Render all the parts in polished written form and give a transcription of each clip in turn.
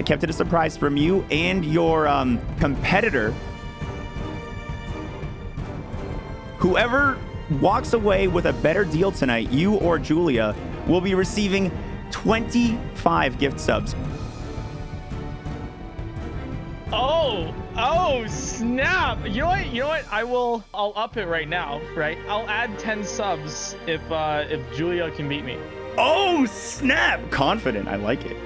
kept it a surprise from you and your competitor. Whoever walks away with a better deal tonight, you or Julia, will be receiving 25 gift subs. Oh, snap. You know what? I'll up it right now, right? I'll add 10 subs if Julia can beat me. Oh, snap. Confident. I like it.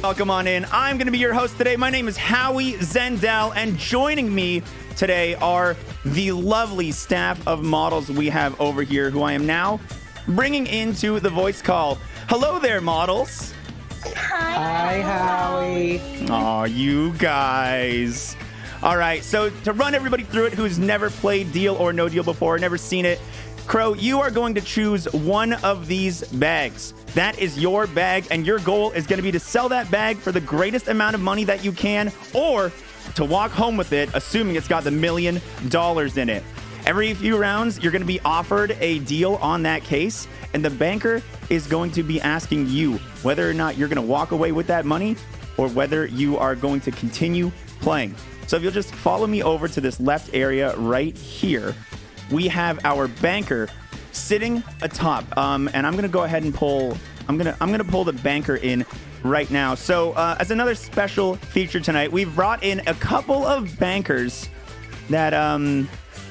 Welcome on in. I'm going to be your host today. My name is Howie Zendel, and joining me today are the lovely staff of models we have over here, who I am now bringing into the voice call. Hello there, models. Hi, Howie. Aw, you guys. All right, so to run everybody through it who's never played Deal or No Deal before, never seen it, Crow, you are going to choose one of these bags. That is your bag, and your goal is going to be to sell that bag for the greatest amount of money that you can, or to walk home with it, assuming it's got the $1 million in it. Every few rounds, you're going to be offered a deal on that case, and the banker is going to be asking you whether or not you're going to walk away with that money or whether you are going to continue playing. So if you'll just follow me over to this left area right here, we have our banker sitting atop, and I'm gonna go ahead and pull. I'm gonna pull the banker in right now. So as another special feature tonight, we've brought in a couple of bankers that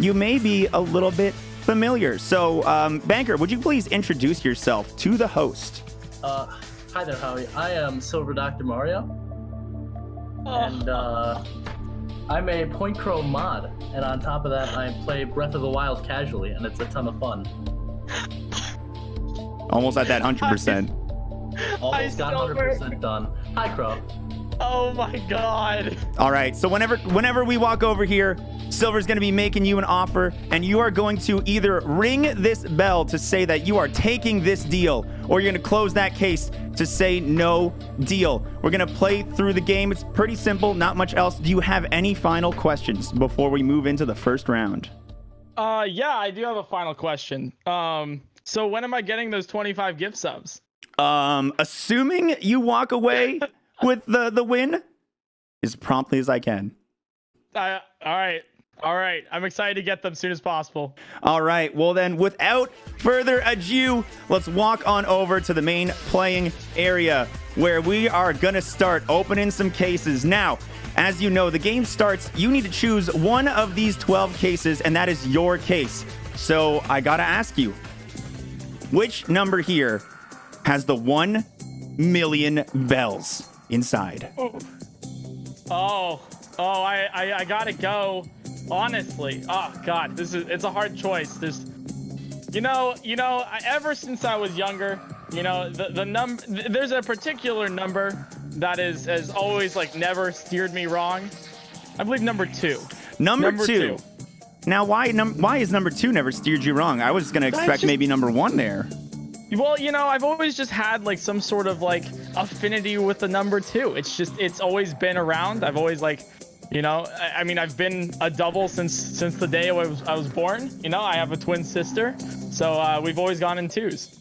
you may be a little bit familiar. So banker, would you please introduce yourself to the host? Hi there, Howie. I am SilverDrMario, and I'm a PointCrow mod, and on top of that, I play Breath of the Wild casually, and it's a ton of fun. Almost at that 100%. Almost got 100% done. Hi, Crow. Oh my God. All right, so whenever we walk over here, Silver's going to be making you an offer, and you are going to either ring this bell to say that you are taking this deal, or you're going to close that case to say no deal. We're going to play through the game. It's pretty simple, not much else. Do you have any final questions before we move into the first round? Yeah, I do have a final question. So when am I getting those 25 gift subs? Assuming you walk away with the win as promptly as I can. All right. I'm excited to get them as soon as possible. All right. Well, then, without further ado, let's walk on over to the main playing area where we are going to start opening some cases. Now, as you know, the game starts. You need to choose one of these 12 cases, and that is your case. So I got to ask you, which number here has the 1 million bells inside? I gotta go. Honestly, oh God, it's a hard choice. There's ever since I was younger, there's a particular number that has always like never steered me wrong. I believe number 2. Number two. Now, why is number 2 never steered you wrong? I was gonna expect maybe number 1 there. Well, I've always just had like some sort of like affinity with the number 2. It's always been around. I've always like, I've been a double since the day I was born. I have a twin sister, so we've always gone in 2s.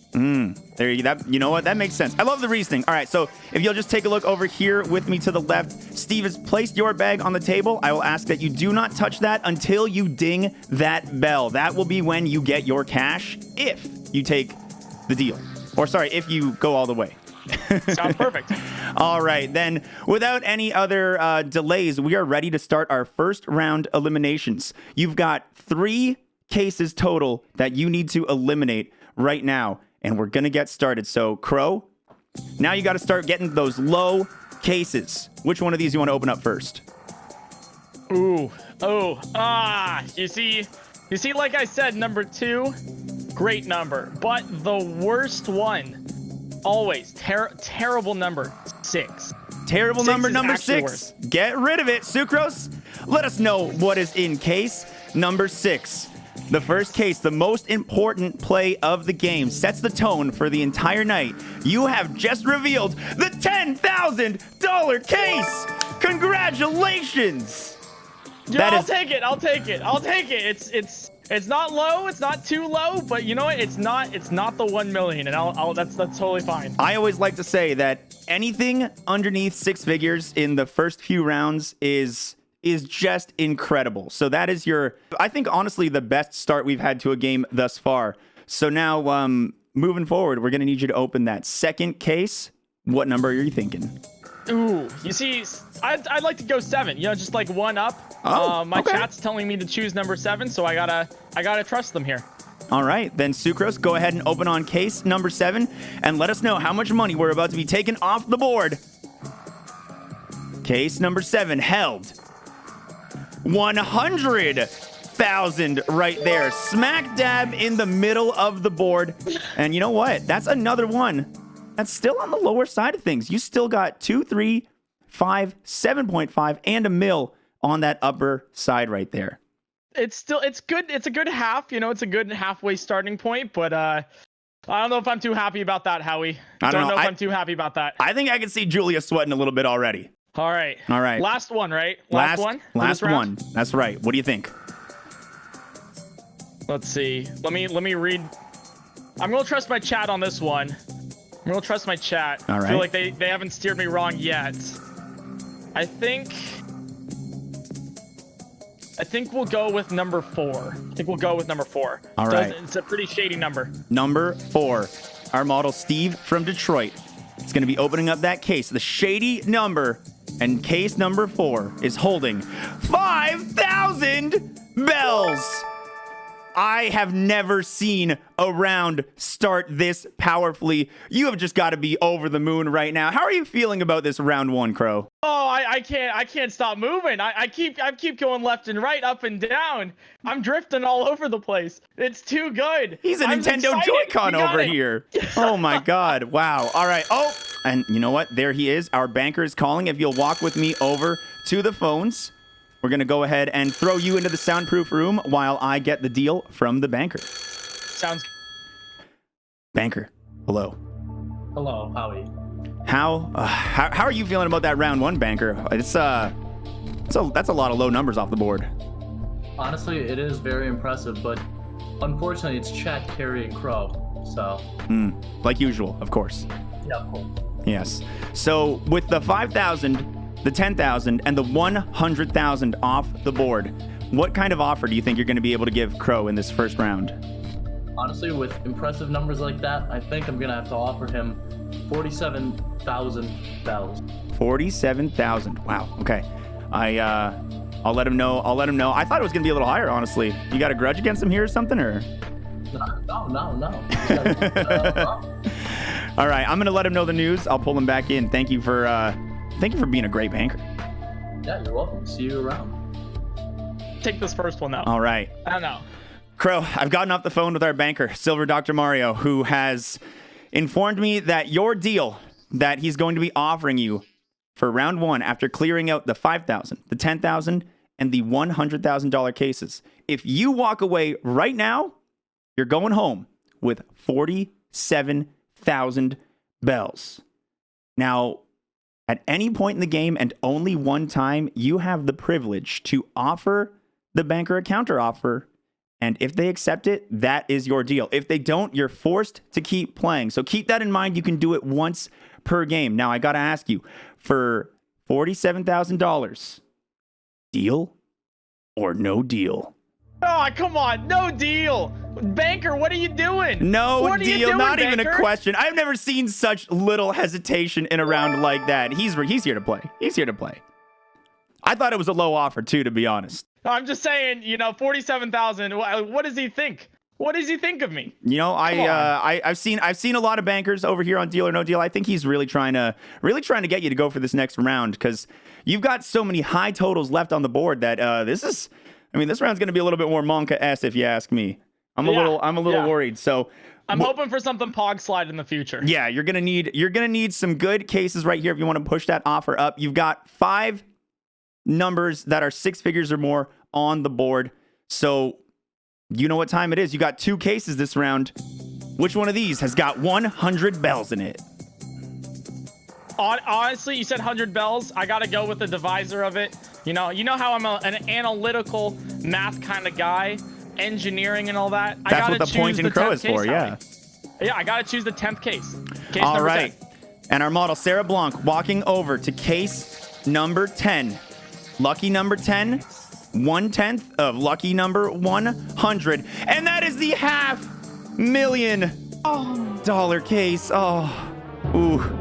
There you go. You know what? That makes sense. I love the reasoning. All right, so if you'll just take a look over here with me to the left, Steve has placed your bag on the table. I will ask that you do not touch that until you ding that bell. That will be when you get your cash if you take the deal. Or sorry, if you go all the way. Sounds perfect. All right, then without any other delays, we are ready to start our first round eliminations. You've got 3 cases total that you need to eliminate right now, and we're going to get started. So, Crow, now you got to start getting those low cases. Which one of these you want to open up first? You see, like I said, number 2, great number, but the worst one, always terrible number, 6. Terrible number 6. Worse. Get rid of it. Sssucrose, let us know what is in case number 6. The first case, the most important play of the game, sets the tone for the entire night. You have just revealed the $10,000 case. Congratulations. Yeah, I'll take it. I'll take it. I'll take it. It's not low. It's not too low, but you know what? It's not the 1 million, and that's totally fine. I always like to say that anything underneath 6 figures in the first few rounds is just incredible. So that is I think honestly the best start we've had to a game thus far. So now moving forward, we're gonna need you to open that second case. What number are you thinking? Ooh, you see, I'd like to go 7. You know, just like 1 up. My chat's telling me to choose number 7, so I gotta trust them here. All right, then Sssucrose, go ahead and open on case number 7 and let us know how much money we're about to be taking off the board. Case number 7 held 100,000 right there, smack dab in the middle of the board. And you know what? That's another one that's still on the lower side of things. You still got 2, 3, 5, 7.5, and a mil on that upper side right there. It's good. It's a good half. You know, it's a good halfway starting point. But I don't know if I'm too happy about that, Howie. I don't know if I'm too happy about that. I think I can see Julia sweating a little bit already. All right. Last one, right? Last one. Last one. That's right. What do you think? Let's see. Let me read. I'm gonna trust my chat on this one. I'm gonna trust my chat. All right. I feel like they haven't steered me wrong yet. I think we'll go with number 4. All right. It's a pretty shady number. Number 4. Our model Steve from Detroit is going to be opening up that case. The shady number, and case number 4 is holding 5,000 bells. I have never seen a round start this powerfully. You have just got to be over the moon right now. How are you feeling about this round 1, Crow? Oh, I can't stop moving. I keep going left and right, up and down. I'm drifting all over the place. It's too good. He's a Nintendo Joy-Con over here. Oh my God. Wow. All right. Oh, and you know what? There he is. Our banker is calling. If you'll walk with me over to the phones, we're going to go ahead and throw you into the soundproof room while I get the deal from the banker. Sounds. Banker, hello. Hello, Howie. How are you feeling about that round 1, banker? That's a lot of low numbers off the board. Honestly, it is very impressive, but unfortunately, it's chat carrying Crow. So. Like usual, of course. Yeah, of course. Yes. So with the 5,000. The 10,000 and the 100,000 off the board, what kind of offer do you think you're going to be able to give Crow in this first round? Honestly, with impressive numbers like that, I think I'm going to have to offer him 47,000 bells. 47,000. Wow. Okay. I'll let him know. I thought it was going to be a little higher, honestly. You got a grudge against him here or something, or? No. All right. I'm going to let him know the news. I'll pull him back in. Thank you for being a great banker. Yeah, you're welcome. See you around. Take this first one, though. All right. I don't know. Crow, I've gotten off the phone with our banker, SilverDrMario, who has informed me that your deal that he's going to be offering you for round 1 after clearing out the 5,000, the 10,000, and the $100,000 cases. If you walk away right now, you're going home with 47,000 bells. Now, at any point in the game and only one time, you have the privilege to offer the banker a counteroffer. And if they accept it, that is your deal. If they don't, you're forced to keep playing. So keep that in mind. You can do it once per game. Now, I got to ask you, for $47,000, deal or no deal? Oh, come on. No deal. Banker, what are you doing? No deal. Not banker? Even a question. I've never seen such little hesitation in a round like that. He's here to play. He's here to play. I thought it was a low offer, too, to be honest. I'm just saying, 47,000. What does he think? What does he think of me? I've seen a lot of bankers over here on Deal or No Deal. I think he's really trying to get you to go for this next round because you've got so many high totals left on the board that this round's going to be a little bit more Monka-esque if you ask me. I'm a little worried. So I'm hoping for something Pog Slide in the future. Yeah, you're gonna need some good cases right here if you want to push that offer up. You've got 5 numbers that are 6 figures or more on the board. So You know what time it is. You got 2 cases this round. Which one of these has got 100 bells in it? Honestly, you said 100 bells. I gotta go with the divisor of it. You know how I'm an analytical math kind of guy, engineering and all that. That's what the PointCrow is for, yeah. Yeah, I gotta choose the 10th case. Case all number right. 10. And our model, Sarah Blanc, walking over to case number 10. Lucky number 10, 1/10 of lucky number 100. And that is the $500,000 case. Oh, ooh.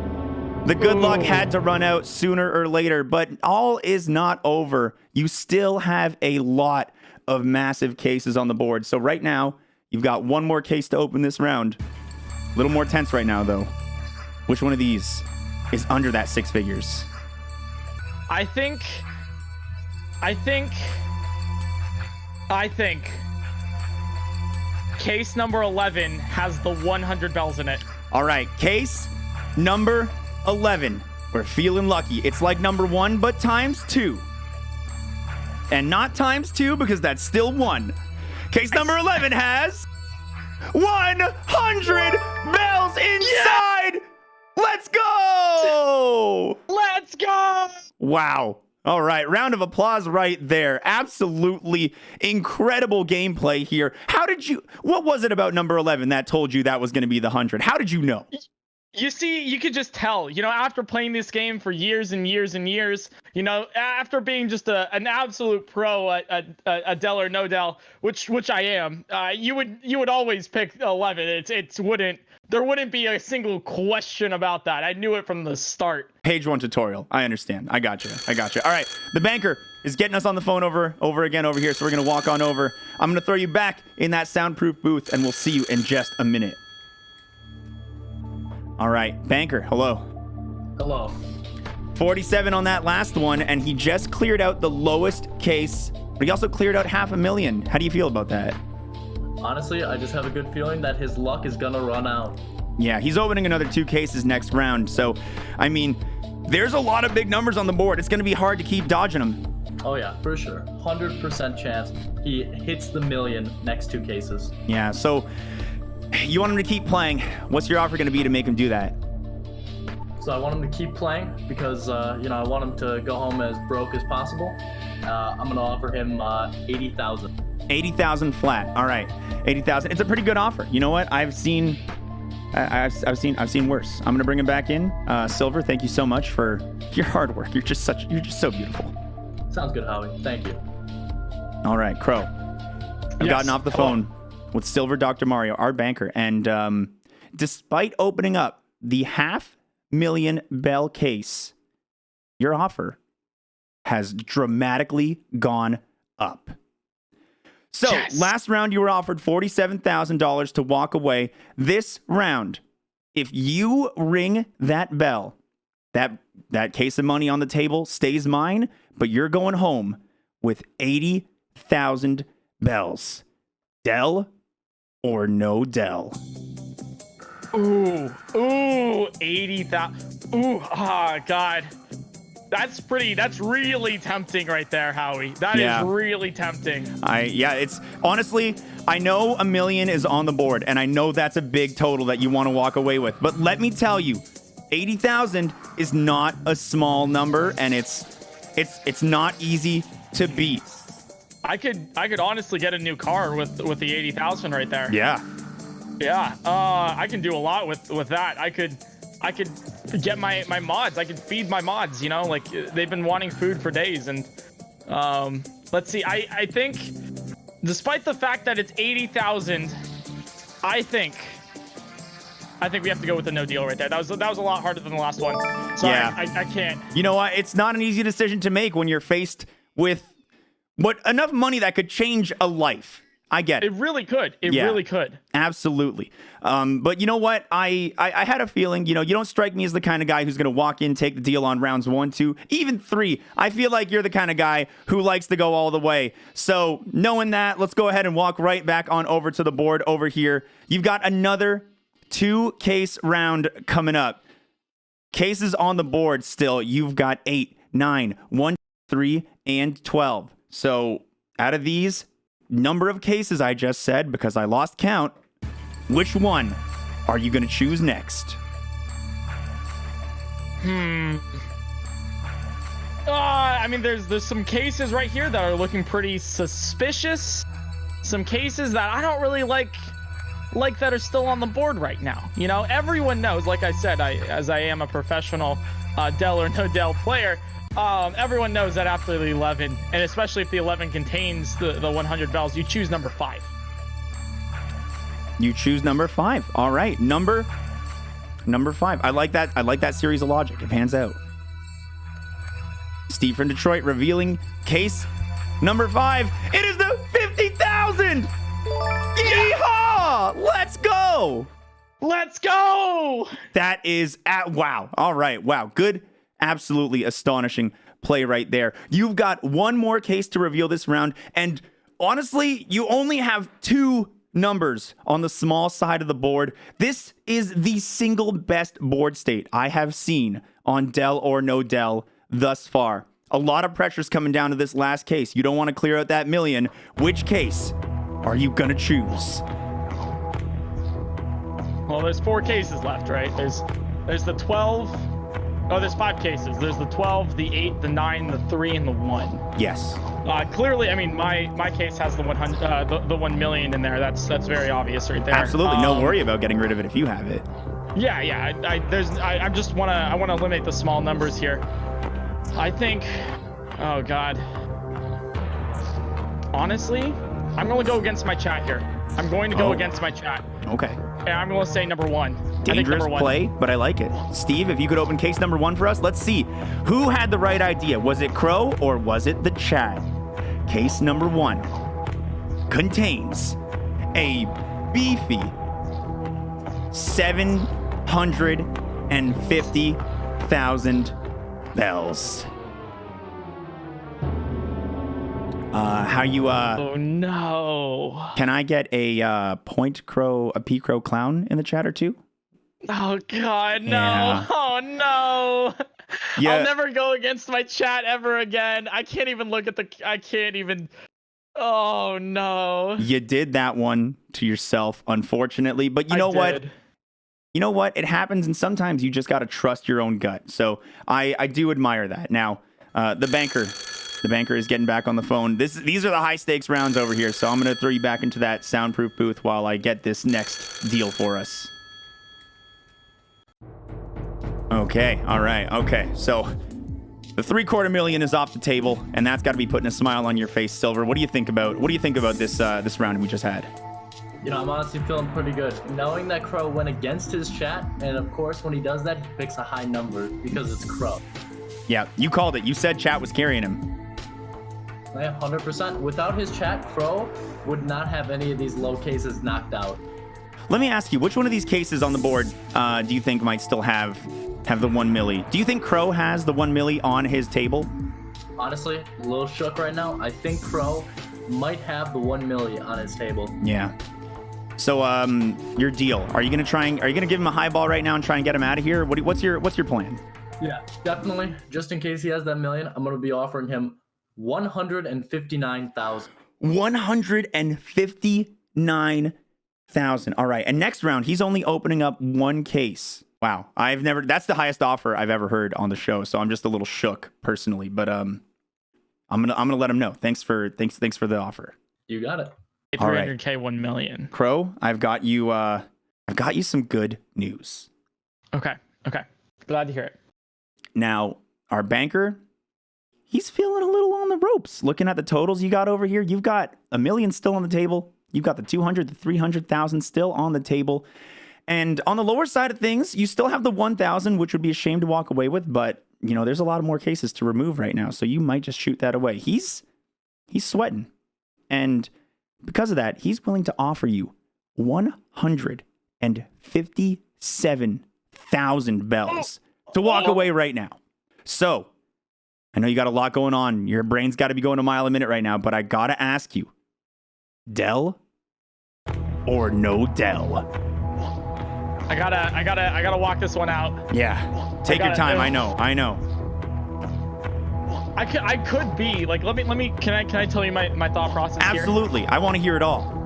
The good luck had to run out sooner or later, but all is not over. You still have a lot of massive cases on the board. So right now, you've got one more case to open this round. A little more tense right now, though. Which one of these is under that 6 figures? I think case number 11 has the 100 bells in it. All right, case number 11. We're feeling lucky. It's like number 1, but times 2. And not times 2 because that's still 1. Case number 11 has 100 bells inside. Yeah! Let's go! Let's go! Wow. All right, round of applause right there. Absolutely incredible gameplay here. What was it about number 11 that told you that was going to be the 100? How did you know? You see, you could just tell, after playing this game for years and years and years, after being just an absolute pro at Del or No Del, which I am, you would always pick 11. There wouldn't be a single question about that. I knew it from the start. Page 1 tutorial. I understand. I got you. All right. The banker is getting us on the phone over again over here. So we're going to walk on over. I'm going to throw you back in that soundproof booth and we'll see you in just a minute. All right. Banker. Hello. Hello. 47 on that last one. And he just cleared out the lowest case, but he also cleared out $500,000. How do you feel about that? Honestly, I just have a good feeling that his luck is gonna run out. Yeah, he's opening another 2 cases next round. So, I mean, there's a lot of big numbers on the board. It's going to be hard to keep dodging them. Oh yeah, for sure. 100% chance he hits the million next 2 cases. Yeah, so you want him to keep playing. What's your offer going to be to make him do that? So I want him to keep playing because, I want him to go home as broke as possible. I'm going to offer him 80,000. 80,000 flat. All right, 80,000. It's a pretty good offer. You know what? I've seen worse. I'm gonna bring him back in. Silver, thank you so much for your hard work. You're just so beautiful. Sounds good, Howie. Thank you. All right, Crow. I've gotten off the phone with SilverDrMario, our banker, and despite opening up the $500,000 bell case, your offer has dramatically gone up. So, Last round you were offered $47,000 to walk away. This round, if you ring that bell, that case of money on the table stays mine, but you're going home with 80,000 bells. Del or no Del? Ooh, 80,000. Ooh, God. That's really tempting right there, Howie. That is really tempting. It's honestly, I know $1 million is on the board, and I know that's a big total that you want to walk away with. But let me tell you, 80,000 is not a small number, and it's not easy to beat. I could honestly get a new car with the 80,000 right there. Yeah. Yeah. I can do a lot with that. I could get my mods. I could feed my mods, like they've been wanting food for days. And let's see, I think despite the fact that it's 80,000, I think we have to go with the no deal right there. That was a lot harder than the last one. Sorry, yeah. I can't. You know what? It's not an easy decision to make when you're faced with enough money that could change a life. I get it. It really could. It really could. Absolutely. But you know what? I had a feeling, you don't strike me as the kind of guy who's going to walk in, take the deal on rounds 1, 2, even 3. I feel like you're the kind of guy who likes to go all the way. So knowing that, let's go ahead and walk right back on over to the board over here. You've got another 2-case round coming up. Cases on the board still. You've got 8, 9, 1, 3, and 12. So out of these, number of cases I just said, because I lost count, which one are you going to choose next? I mean, there's some cases right here that are looking pretty suspicious. Some cases that I don't really like that are still on the board right now. You know, everyone knows, like I said, as I am a professional Del or no Del player, everyone knows that after the 11, and especially if the 11 contains the 100 bells, you choose number 5. You choose number 5. All right, number 5. I like that. I like that series of logic. It pans out. Steve from Detroit revealing case number 5. It is the 50,000. Yeehaw! Let's go. Let's go. That is wow. All right. Wow. Good. Absolutely astonishing play right there. You've got one more case to reveal this round. And honestly, you only have 2 numbers on the small side of the board. This is the single best board state I have seen on Del or no Del thus far. A lot of pressure's coming down to this last case. You don't want to clear out that million. Which case are you going to choose? Well, there's 4 cases left, right? There's the 12. Oh, there's 5 cases. There's the 12, the 8, the 9, the 3, and the 1. Yes. Clearly, I mean, my case has the 100, the 1 million in there. That's very obvious right there. Absolutely. No worry about getting rid of it if you have it. Yeah. I just I want to eliminate the small numbers here. I think, oh God. Honestly, I'm going to go against my chat here. I'm going to go against my chat. Okay. And I'm going to say number 1. Dangerous play, but I like it. Steve, if you could open case number 1 for us, let's see. Who had the right idea? Was it Crow or was it the chat? Case number 1 contains a beefy 750,000 bells. How you Oh no. Can I get a PointCrow, a PCrow clown in the chat or 2? Oh God, no. Yeah. Oh no. Yeah. I'll never go against my chat ever again. I can't even look at I can't even. Oh no. You did that one to yourself, unfortunately, but you know what? You know what? It happens, and sometimes you just got to trust your own gut. So I do admire that. Now, the banker is getting back on the phone. These are the high stakes rounds over here. So I'm going to throw you back into that soundproof booth while I get this next deal for us. Okay. All right. Okay. So the $750,000 million is off the table, and that's got to be putting a smile on your face, Silver. What do you think about this round we just had? You know, I'm honestly feeling pretty good. Knowing that Crow went against his chat, and of course, when he does that, he picks a high number because it's Crow. Yeah, you called it. You said chat was carrying him. Yeah, 100%. Without his chat, Crow would not have any of these low cases knocked out. Let me ask you, which one of these cases on the board do you think might still have the 1 milli? Do you think Crow has the 1 milli on his table? Honestly, a little shook right now. I think Crow might have the 1 milli on his table. Yeah. So, your deal? Are you gonna give him a high ball right now and try and get him out of here? What's your plan? Yeah, definitely. Just in case he has that million, I'm gonna be offering him 159,000. 159,000. All right. And next round, he's only opening up 1 case. Wow. That's the highest offer I've ever heard on the show. So I'm just a little shook personally, but I'm gonna let him know. Thanks for the offer. You got it. 300K 1 million. Crow, I've got you some good news. Okay. Glad to hear it. Now, our banker, he's feeling a little on the ropes. Looking at the totals you got over here, you've got $1 million still on the table. You've got the 200, the 300,000 still on the table. And on the lower side of things, you still have the 1,000, which would be a shame to walk away with. But, you know, there's a lot of more cases to remove right now. So you might just shoot that away. He's sweating. And because of that, he's willing to offer you 157,000 bells to walk away right now. So I know you got a lot going on. Your brain's got to be going a mile a minute right now, but I got to ask you, Del or no Del? I gotta walk this one out. Yeah. Take your time. I know. I could be like, let me can I tell you my thought process here? Absolutely. I want to hear it all.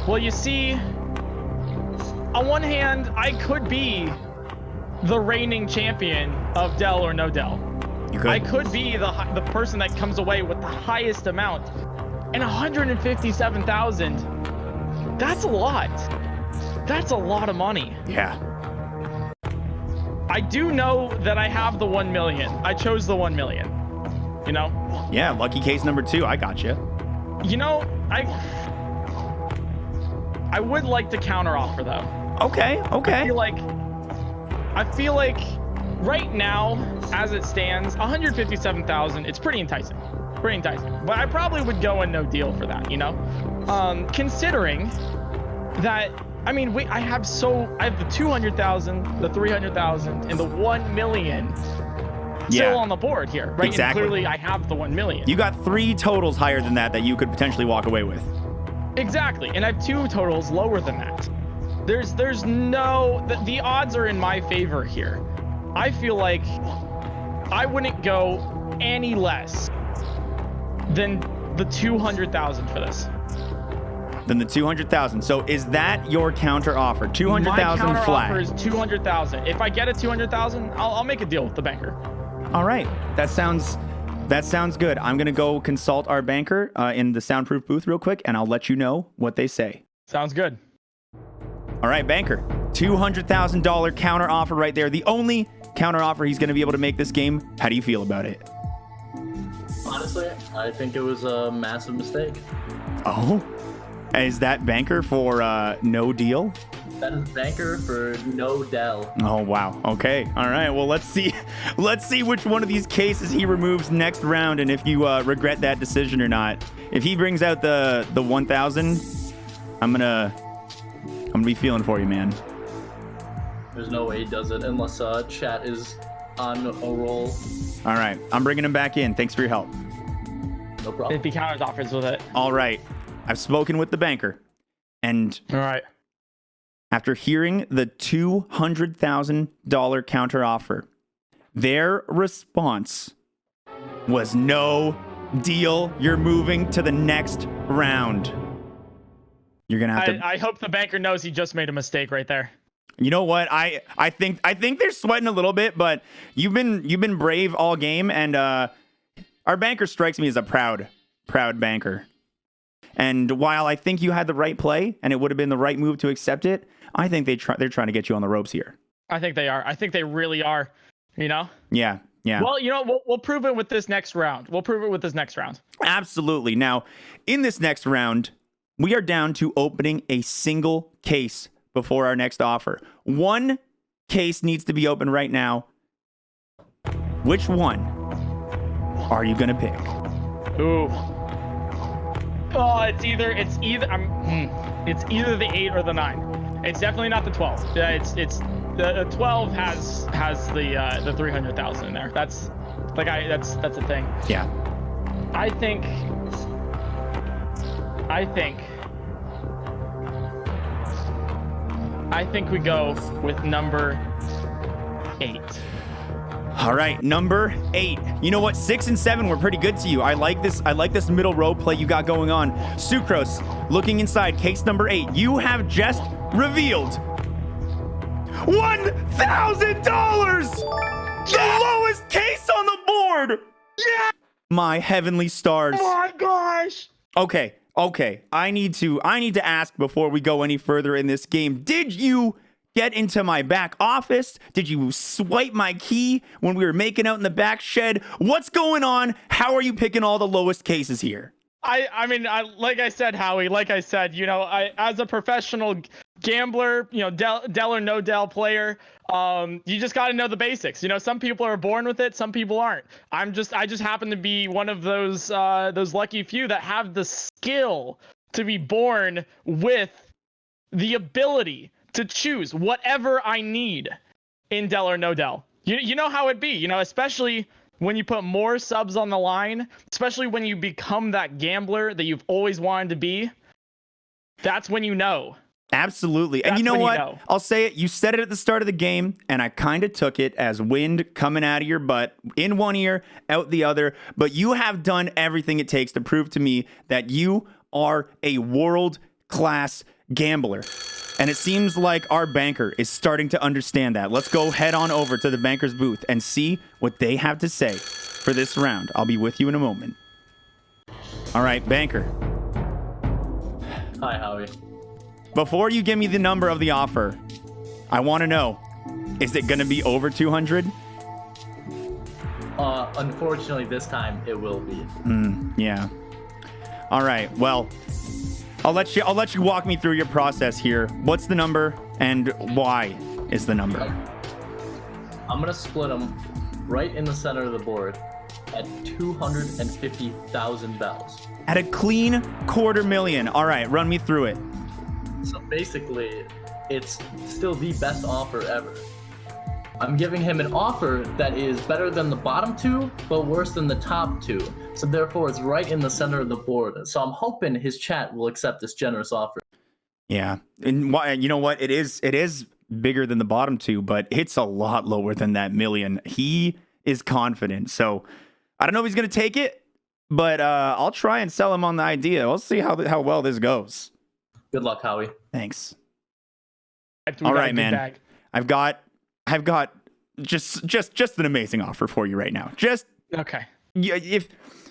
Well, you see, on one hand, I could be the reigning champion of Del or no Del. You could. I could be the person that comes away with the highest amount, and 157,000. That's a lot. That's a lot of money. Yeah. I do know that I have the 1 million. I chose the 1 million. You know? Yeah, lucky case number 2. I got you. You know, I would like to counteroffer though. Okay. I feel like right now, as it stands, 157,000. It's pretty enticing. Pretty enticing. But I probably would go in no deal for that. You know, considering that. I mean, I have the 200,000, the 300,000, and the 1 million still on the board here, right? Exactly. And clearly I have the 1 million. You got 3 totals higher than that you could potentially walk away with. Exactly, and I have 2 totals lower than that. There's no, the odds are in my favor here. I feel like I wouldn't go any less than the 200,000 for this. Than the 200,000. So is that your counter offer? 200,000 My flat. counter offer is 200,000. If I get a 200,000, I'll make a deal with the banker. All right, that sounds good. I'm gonna go consult our banker in the soundproof booth real quick, and I'll let you know what they say. Sounds good. All right, banker, $200,000 counter offer right there. The only counter offer he's gonna be able to make this game. How do you feel about it? Honestly, I think it was a massive mistake. Oh, is that banker for no deal? That is banker for no Del. Oh wow. Okay. All right. Well, let's see which one of these cases he removes next round, and if you regret that decision or not. If he brings out the 1,000, I'm gonna be feeling for you, man. There's no way he does it unless chat is on a roll. All right. I'm bringing him back in. Thanks for your help. No problem. If he counters offers with it. All right. I've spoken with the banker, and All right. after hearing the $200,000 counter offer, their response was no deal. You're moving to the next round. You're gonna have to. I hope the banker knows he just made a mistake right there. You know what? I think they're sweating a little bit, but you've been brave all game, and our banker strikes me as a proud banker. And while I think you had the right play and it would have been the right move to accept it, I think they're trying to get you on the ropes here. I think they are. I think they really are. You know? Yeah. Well, you know, we'll prove it with this next round. Absolutely. Now, in this next round, we are down to opening a single case before our next offer. One case needs to be open right now. Which one are you gonna pick? Ooh. Oh, it's either the 8 or the 9. It's definitely not the 12. It's the 12 has the 300,000 in there. That's a thing. Yeah. I think we go with number 8. All right, number 8. You know what? 6 and 7 were pretty good to you. I like this middle row play you got going on. Sssucrose, looking inside case number 8. You have just revealed $1,000. The lowest case on the board. Yeah. My heavenly stars. Oh my gosh. Okay. I need to ask before we go any further in this game. Did you get into my back office? Did you swipe my key when we were making out in the back shed? What's going on? How are you picking all the lowest cases here? I mean, like I said, Howie, you know, as a professional gambler, you know, Del or no Del player, you just got to know the basics. You know, some people are born with it, some people aren't. I just happen to be one of those lucky few that have the skill to be born with the ability to choose whatever I need in Del or no Del. You know how it be, you know, especially when you put more subs on the line, especially when you become that gambler that you've always wanted to be. That's when you know. Absolutely. And That's you know when you what? know. I'll say it. You said it at the start of the game, and I kind of took it as wind coming out of your butt, in one ear, out the other. But you have done everything it takes to prove to me that you are a world-class gambler. And it seems like our banker is starting to understand that. Let's go head on over to the banker's booth and see what they have to say for this round. I'll be with you in a moment. All right, banker. Hi, Howie. Before you give me the number of the offer, I want to know, is it going to be over 200? Unfortunately, this time it will be. Yeah. All right. Well, I'll let you walk me through your process here. What's the number and why is the number? I'm gonna split them right in the center of the board at 250,000 bells. At a clean $250,000. All right, run me through it. So basically, it's still the best offer ever. I'm giving him an offer that is better than the bottom two, but worse than the top two. So therefore, it's right in the center of the board. So I'm hoping his chat will accept this generous offer. Yeah. And you know what? It is bigger than the bottom two, but it's a lot lower than that million. He is confident. So I don't know if he's going to take it, but I'll try and sell him on the idea. We'll see how well this goes. Good luck, Howie. Thanks. We All got a right, good man. bag. I've got just an amazing offer for you right now. Just Okay. if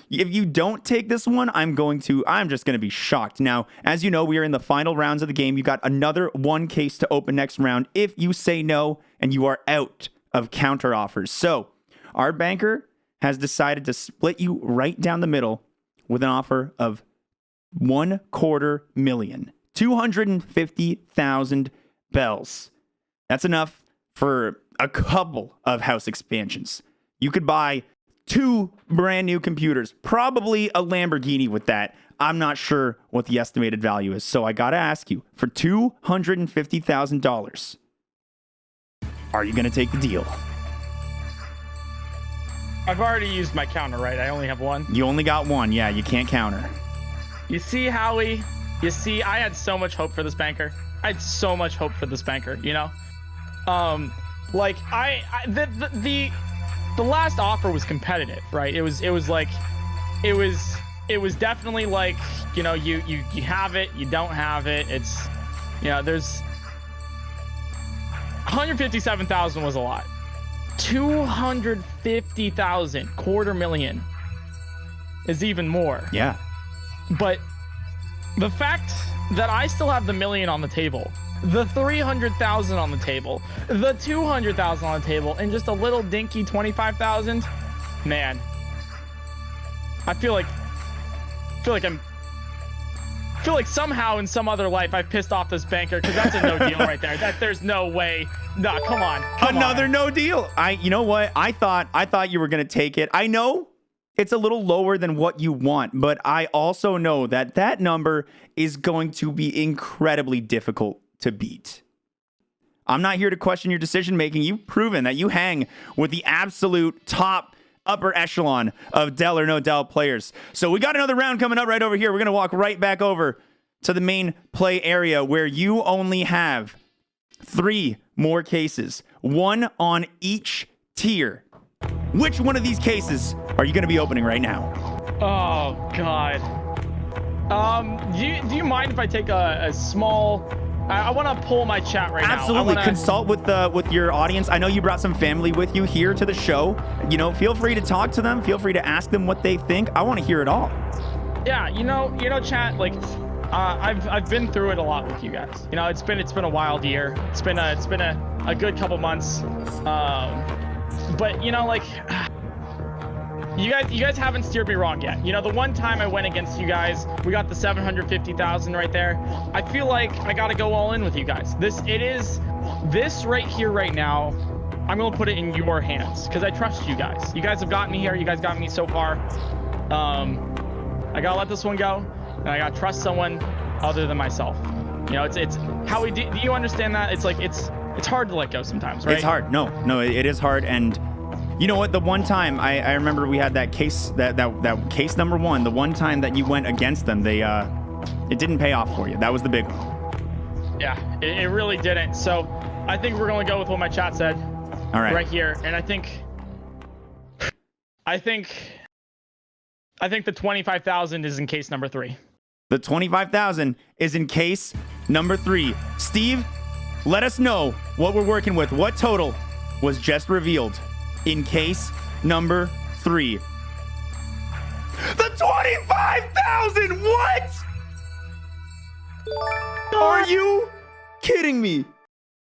you don't take this one, I'm just going to be shocked. Now, as you know, we are in the final rounds of the game. You got another one case to open next round if you say no and you are out of counter offers. So our banker has decided to split you right down the middle with an offer of $250,000, 250,000 bells. That's enough for a couple of house expansions. You could buy 2 brand new computers, probably a Lamborghini with that. I'm not sure what the estimated value is. So I got to ask you, for $250,000, are you going to take the deal? I've already used my counter, right? I only have one. You only got one. Yeah, you can't counter. You see, Howie? You see, I had so much hope for this banker. I had so much hope for this banker, you know? Like the last offer was competitive, right? It was definitely like, you know, you have it, you don't have it. It's, you know, there's 157,000 was a lot. 250,000, $250,000 is even more. Yeah. But the fact that I still have the million on the table, the 300,000 on the table, the 200,000 on the table, and just a little dinky 25,000, man, I feel like somehow in some other life I've pissed off this banker, because that's a no deal right there. There's no way. No, come on. Another no deal. You know what? I thought you were going to take it. I know it's a little lower than what you want, but I also know that number is going to be incredibly difficult to beat. I'm not here to question your decision making. You've proven that you hang with the absolute top upper echelon of Del or No Del players. So we got another round coming up right over here. We're going to walk right back over to the main play area where you only have 3 more cases, 1 on each tier. Which one of these cases are you going to be opening right now? Oh God. Do you mind if I take a small? I want to pull my chat right now. Absolutely. Consult with your audience. I know you brought some family with you here to the show. You know, feel free to talk to them. Feel free to ask them what they think. I want to hear it all. Yeah, you know, chat. Like, I've been through it a lot with you guys. You know, it's been a wild year. It's been a good couple months. But you know, like, you guys haven't steered me wrong yet. You know, the one time I went against you guys, we got the 750,000 right there. I feel like I got to go all in with you guys. This right here, right now, I'm going to put it in your hands because I trust you guys. You guys have gotten me here. You guys got me so far. I got to let this one go, and I got to trust someone other than myself. You know, it's Howie, do you understand that? It's like, it's hard to let go sometimes, right? It's hard. No, it is hard. And you know what? The one time I remember we had that case, that case number 1, the one time that you went against them, it didn't pay off for you. That was the big one. Yeah, it really didn't. So I think we're going to go with what my chat said. All right. Here. And I think the 25,000 is in case number 3. The 25,000 is in case number 3. Steve, let us know what we're working with. What total was just revealed in case number 3? The 25,000! What? Are you kidding me?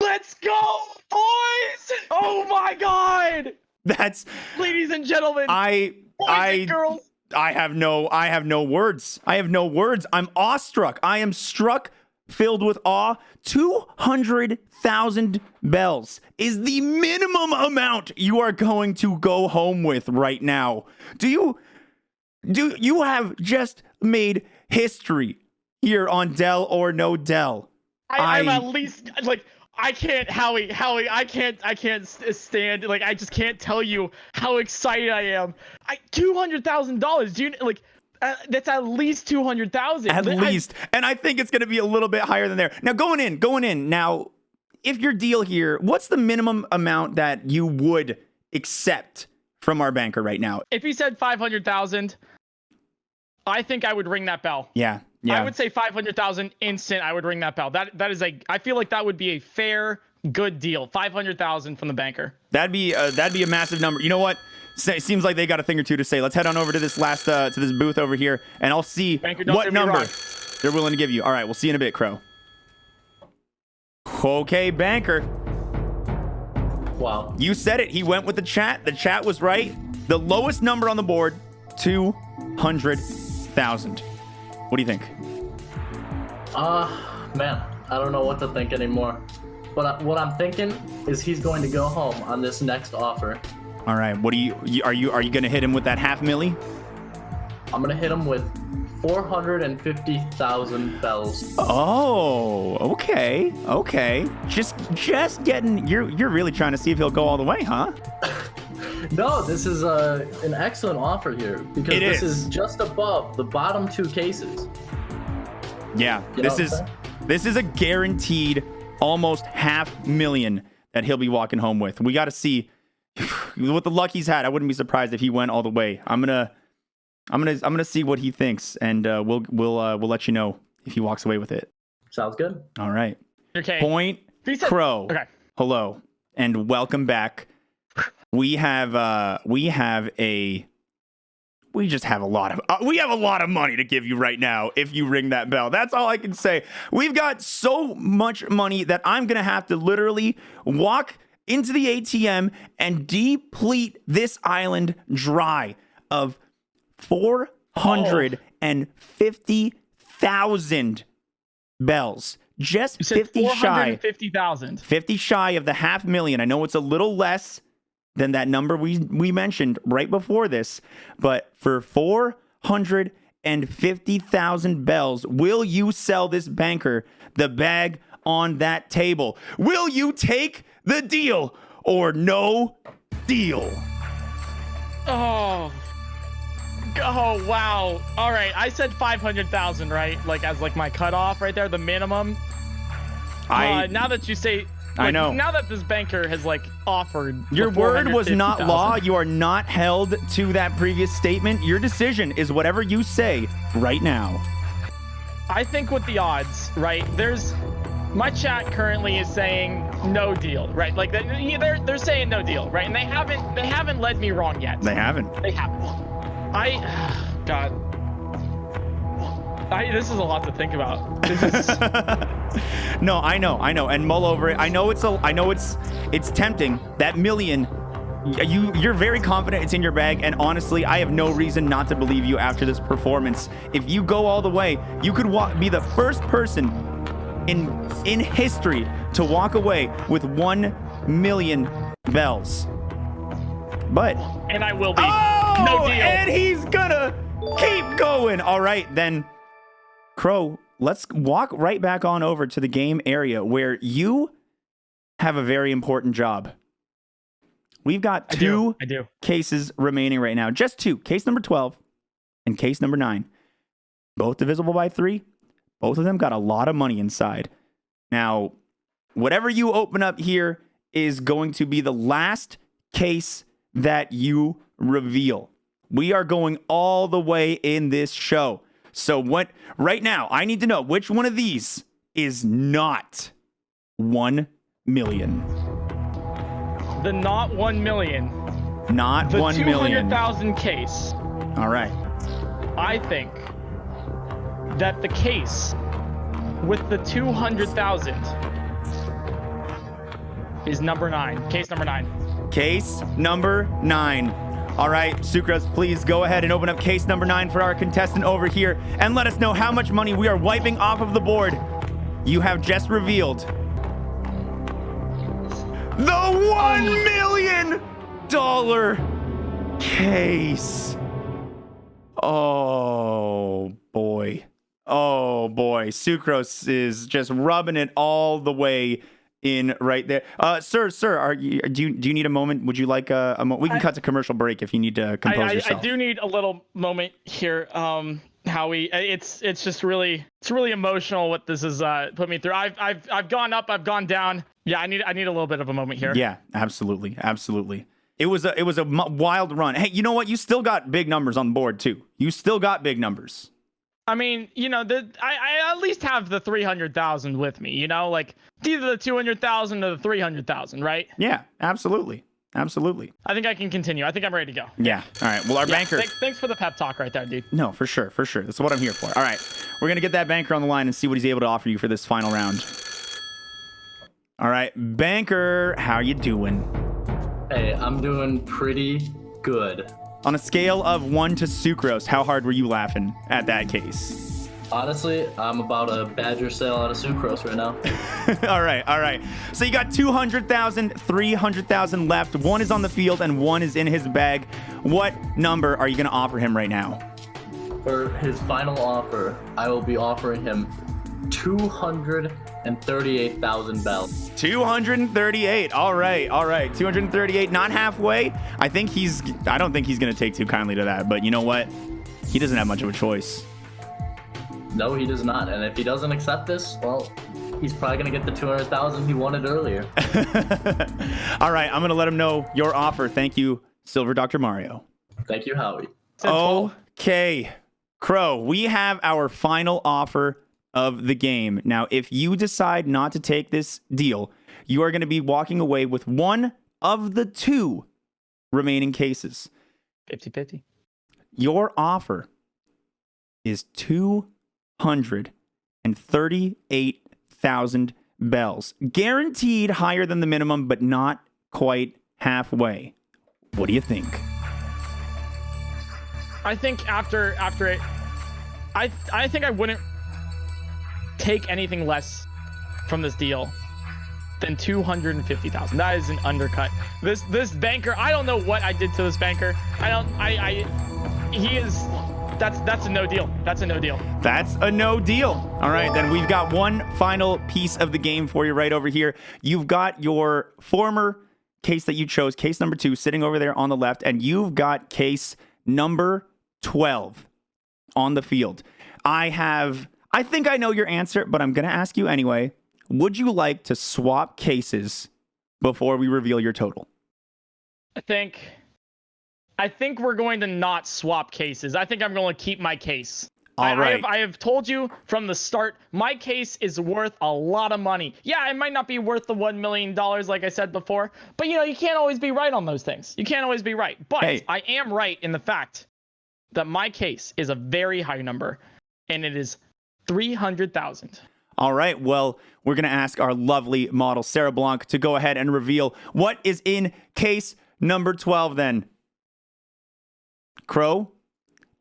Let's go, boys! Oh my God! That's, Ladies and gentlemen, boys and girls. I have no words. I have no words. I'm awestruck. I am struck, filled with awe. 200,000 bells is the minimum amount you are going to go home with right now. You have just made history here on Del or No Del. I'm at least like, I can't, Howie, I can't stand, like, I just can't tell you how excited I am. $200,000. Do you like? That's at least 200,000. At least, and I think it's going to be a little bit higher than there. Now going in. Now, if your deal here, what's the minimum amount that you would accept from our banker right now? If he said 500,000, I think I would ring that bell. Yeah. I would say 500,000 instant. I would ring that bell. That is I feel like that would be a fair, good deal. 500,000 from the banker. That'd be a massive number. You know what? Seems like they got a thing or two to say. Let's head on over to this to this booth over here, and I'll see what number they're willing to give you. All right, we'll see you in a bit, Crow. Okay, banker. Wow. You said it. He went with the chat. The chat was right. The lowest number on the board, 200,000. What do you think? Man, I don't know what to think anymore. But what I'm thinking is he's going to go home on this next offer. All right. What are you going to hit him with that $500,000? I'm going to hit him with 450,000 bells. Oh, okay. Just getting. You're really trying to see if he'll go all the way, huh? No, this is an excellent offer here because this is just above the bottom 2 cases. Yeah, this is a guaranteed almost $500,000 that he'll be walking home with. We got to see with the luck he's had. I wouldn't be surprised if he went all the way. I'm gonna see what he thinks, and we'll let you know if he walks away with it. Sounds good. All right. Okay. PointCrow. Okay. Hello and welcome back. We have a lot of money to give you right now if you ring that bell. That's all I can say. We've got so much money that I'm going to have to literally walk into the ATM and deplete this island dry of 450,000 bells. Just 50 shy. 50 shy of the $500,000. I know it's a little less than that number we mentioned right before this, but for 450,000 bells, will you sell this banker the bag on that table? Will you take the deal or no deal? Oh wow. All right, I said 500,000, right? Like as like my cutoff right there, the minimum. Now that you say, I know. Now that this banker has like offered, your word was not law. You are not held to that previous statement. Your decision is whatever you say right now. I think with the odds, right? My chat currently is saying no deal, right? Like they're saying no deal, right? And they haven't led me wrong yet. They haven't. This is a lot to think about. This is... No, I know, and mull over it. I know it's tempting. That million, you're very confident it's in your bag, and honestly, I have no reason not to believe you after this performance. If you go all the way, you could be the first person in history to walk away with 1 million bells. And I will be. Oh, no deal. And he's gonna keep going. All right, then, Crow, let's walk right back on over to the game area where you have a very important job. We've got two cases remaining right now. Just 2. Case number 12 and case number 9. Both divisible by 3. Both of them got a lot of money inside. Now, whatever you open up here is going to be the last case that you reveal. We are going all the way in this show. So right now, I need to know which one of these is not 1 million. The not 1 million. Not The 1 million. 200,000 case. All right. I think that the case with the 200,000 is number 9. Case number 9. Case number 9. All right, Sssucrose, please go ahead and open up case number 9 for our contestant over here and let us know how much money we are wiping off of the board. You have just revealed the $1 million case. Oh, boy. Oh, boy. Sssucrose is just rubbing it all the way in right there. Sir, do you need a moment? Would you like a moment? We can cut to commercial break if you need to compose yourself. I do need a little moment here, Howie. It's really emotional what this has put me through. I've gone up, I've gone down. Yeah, I need a little bit of a moment here. Yeah, absolutely. It was a wild run. Hey, you know what? You still got big numbers on the board too. You still got big numbers. I mean, I at least have the 300,000 with me, like it's either the 200,000 or the 300,000, right? Yeah, absolutely. I think I can continue. I think I'm ready to go. Yeah. All right. Well, our banker. Thanks for the pep talk right there, dude. No, for sure. That's what I'm here for. All right. We're going to get that banker on the line and see what he's able to offer you for this final round. All right. Banker, how you doing? Hey, I'm doing pretty good. On a scale of 1 to Sssucrose, how hard were you laughing at that case? Honestly, I'm about a Badger sale out of Sssucrose right now. All right. So you got 200,000, 300,000 left. One is on the field and one is in his bag. What number are you going to offer him right now? For his final offer, I will be offering him 238,000 bells. 238. All right. 238, not halfway. I don't think he's going to take too kindly to that, but you know what? He doesn't have much of a choice. No, he does not. And if he doesn't accept this, well, he's probably going to get the 200,000 he wanted earlier. All right. I'm going to let him know your offer. Thank you, SilverDrMario. Thank you, Howie. Okay. Crow, we have our final offer of the game. Now, if you decide not to take this deal, you are going to be walking away with one of the 2 remaining cases. 50-50. Your offer is 238,000 bells. Guaranteed higher than the minimum, but not quite halfway. What do you think? I think after it, I think I wouldn't take anything less from this deal than 250,000. That is an undercut. This banker, I don't know what I did to this banker. That's a no deal. That's a no deal. That's a no deal. All right, then we've got one final piece of the game for you right over here. You've got your former case that you chose, case number 2, sitting over there on the left, and you've got case number 12 on the field. I think I know your answer, but I'm going to ask you anyway. Would you like to swap cases before we reveal your total? I think we're going to not swap cases. I think I'm going to keep my case. All right. I have told you from the start, my case is worth a lot of money. Yeah, it might not be worth the $1 million like I said before, but you can't always be right on those things. You can't always be right. But hey, I am right in the fact that my case is a very high number, and it is 300,000. All right. Well, we're going to ask our lovely model, Sarah Blanc, to go ahead and reveal what is in case number 12 then. Crow,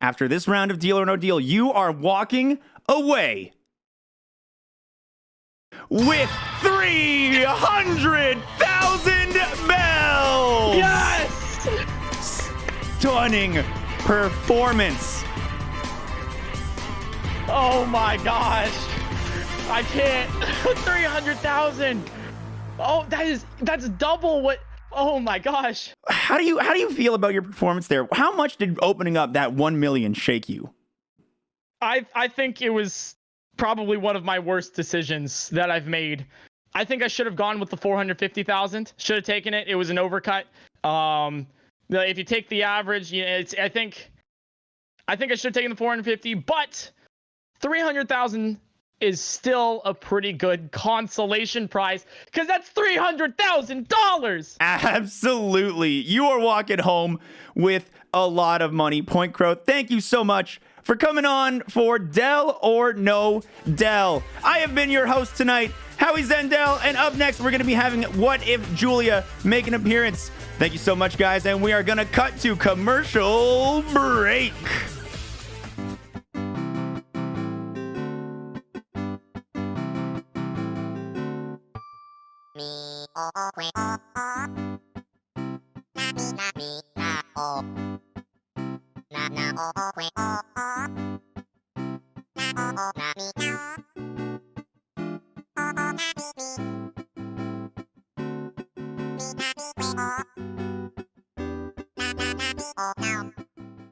after this round of Deal or No Deal, you are walking away with 300,000 bells. Yes! Stunning performance. Oh my gosh. I can't. 300,000. Oh, that's double what. Oh my gosh. How do you feel about your performance there? How much did opening up that 1 million shake you? I think it was probably one of my worst decisions that I've made. I think I should have gone with the 450,000. Should have taken it. It was an overcut. If you take the average, I think I should have taken the 450, but 300,000 is still a pretty good consolation prize because that's $300,000. Absolutely. You are walking home with a lot of money. PointCrow, thank you so much for coming on for Del or No Del. I have been your host tonight, Howie Zendel, and up next we're going to be having WhatIfJulia make an appearance. Thank you so much, guys, and we are going to cut to commercial break.